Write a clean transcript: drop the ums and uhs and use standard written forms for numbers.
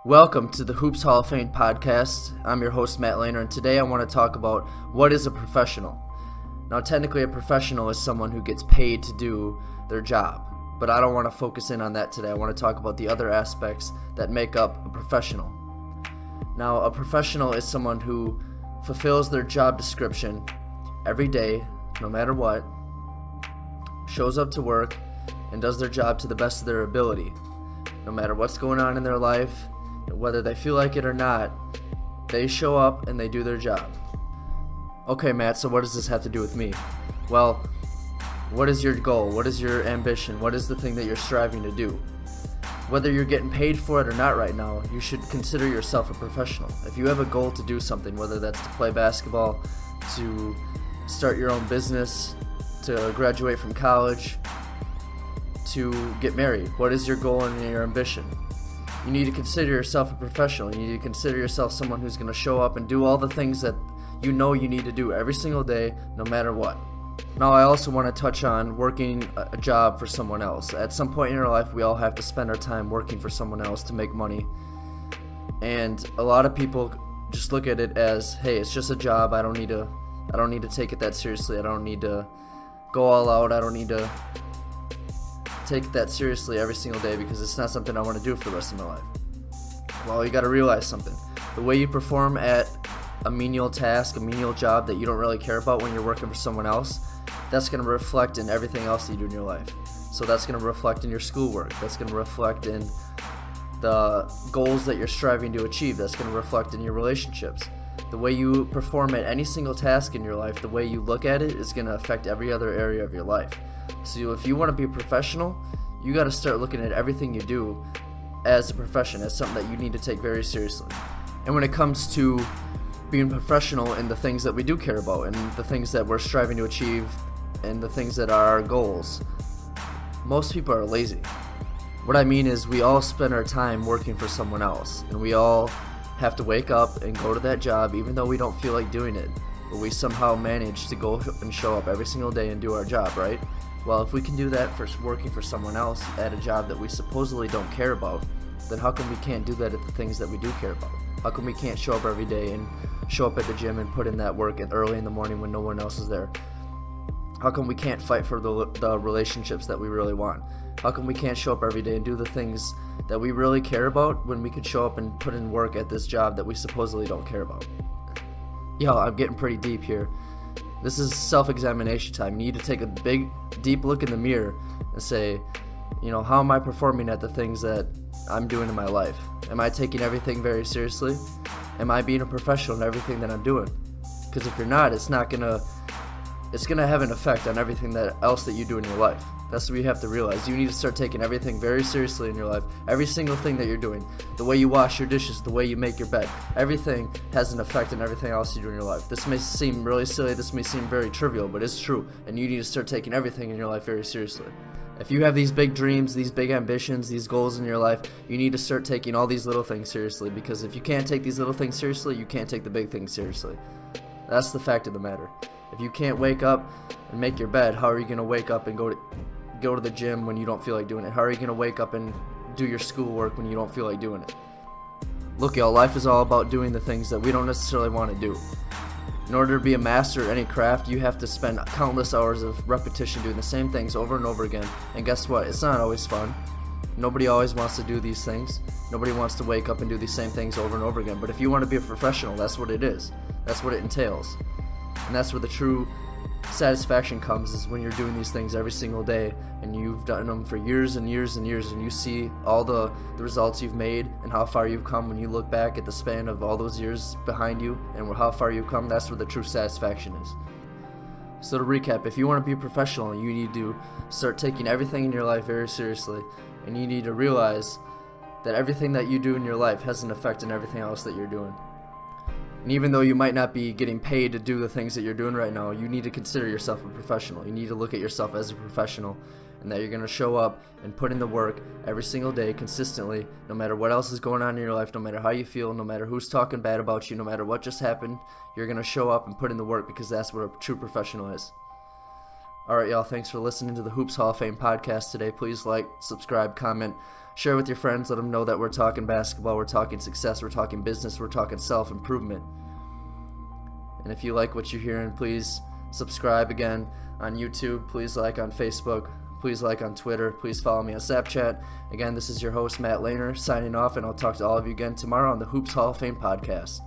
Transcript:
Welcome to the Hoops Hall of Fame podcast. I'm your host, Matt Lehner, and today I want to talk about what is a professional. Now, technically, a professional is someone who gets paid to do their job, but I don't want to focus in on that today. I want to talk about the other aspects that make up a professional. Now, a professional is someone who fulfills their job description every day, no matter what, shows up to work, and does their job to the best of their ability. No matter what's going on in their life, whether they feel like it or not, they show up and they do their job. Okay, Matt, so what does this have to do with me? Well, what is your goal? What is your ambition? What is the thing that you're striving to do? Whether you're getting paid for it or not right now, you should consider yourself a professional. If you have a goal to do something, whether that's to play basketball, to start your own business, to graduate from college, to get married, what is your goal and your ambition? You need to consider yourself a professional. You need to consider yourself someone who's going to show up and do all the things that you know you need to do every single day, no matter what. Now, I also want to touch on working a job for someone else. At some point in our life, we all have to spend our time working for someone else to make money. And a lot of people just look at it as, hey, it's just a job. I don't need to take it that seriously. I don't need to go all out. I don't need to take it that seriously every single day because it's not something I want to do for the rest of my life. Well, you got to realize something. The way you perform at a menial task, a menial job that you don't really care about when you're working for someone else, that's going to reflect in everything else that you do in your life. So that's going to reflect in your schoolwork. That's going to reflect in the goals that you're striving to achieve. That's going to reflect in your relationships. The way you perform at any single task in your life, the way you look at it is going to affect every other area of your life. So if you want to be a professional, you got to start looking at everything you do as a profession, as something that you need to take very seriously. And when it comes to being professional in the things that we do care about and the things that we're striving to achieve and the things that are our goals, most people are lazy. What I mean is we all spend our time working for someone else, and we all have to wake up and go to that job even though we don't feel like doing it, but we somehow manage to go and show up every single day and do our job, right? Well, if we can do that for working for someone else at a job that we supposedly don't care about, then how come we can't do that at the things that we do care about? How come we can't show up every day and show up at the gym and put in that work early in the morning when no one else is there? How come we can't fight for the relationships that we really want? How come we can't show up every day and do the things that we really care about when we could show up and put in work at this job that we supposedly don't care about? Yo, I'm getting pretty deep here. This is self-examination time. You need to take a big, deep look in the mirror and say, how am I performing at the things that I'm doing in my life? Am I taking everything very seriously? Am I being a professional in everything that I'm doing? Because if you're not, it's gonna have an effect on everything else that you do in your life. That's what you have to realize. You need to start taking everything very seriously in your life. Every single thing that you're doing, the way you wash your dishes, the way you make your bed, everything has an effect on everything else you do in your life. This may seem really silly, this may seem very trivial, but it's true, and you need to start taking everything in your life very seriously. If you have these big dreams, these big ambitions, these goals in your life, you need to start taking all these little things seriously, because if you can't take these little things seriously, you can't take the big things seriously. That's the fact of the matter. If you can't wake up and make your bed, how are you going to wake up and go to the gym when you don't feel like doing it? How are you going to wake up and do your schoolwork when you don't feel like doing it? Look, y'all, life is all about doing the things that we don't necessarily want to do. In order to be a master at any craft, you have to spend countless hours of repetition doing the same things over and over again. And guess what? It's not always fun. Nobody always wants to do these things. Nobody wants to wake up and do these same things over and over again. But if you want to be a professional, that's what it is. That's what it entails. And that's where the true satisfaction comes, is when you're doing these things every single day and you've done them for years and years and years, and you see all the results you've made and how far you've come when you look back at the span of all those years behind you and how far you've come. That's where the true satisfaction is. So to recap, if you want to be a professional, you need to start taking everything in your life very seriously, and you need to realize that everything that you do in your life has an effect on everything else that you're doing. And even though you might not be getting paid to do the things that you're doing right now, you need to consider yourself a professional. You need to look at yourself as a professional, and that you're going to show up and put in the work every single day consistently, no matter what else is going on in your life, no matter how you feel, no matter who's talking bad about you, no matter what just happened. You're going to show up and put in the work, because that's what a true professional is. All right, y'all, thanks for listening to the Hoops Hall of Fame podcast today. Please like, subscribe, comment, share with your friends. Let them know that we're talking basketball, we're talking success, we're talking business, we're talking self-improvement. And if you like what you're hearing, please subscribe again on YouTube. Please like on Facebook. Please like on Twitter. Please follow me on Snapchat. Again, this is your host, Matt Lehner, signing off, and I'll talk to all of you again tomorrow on the Hoops Hall of Fame podcast.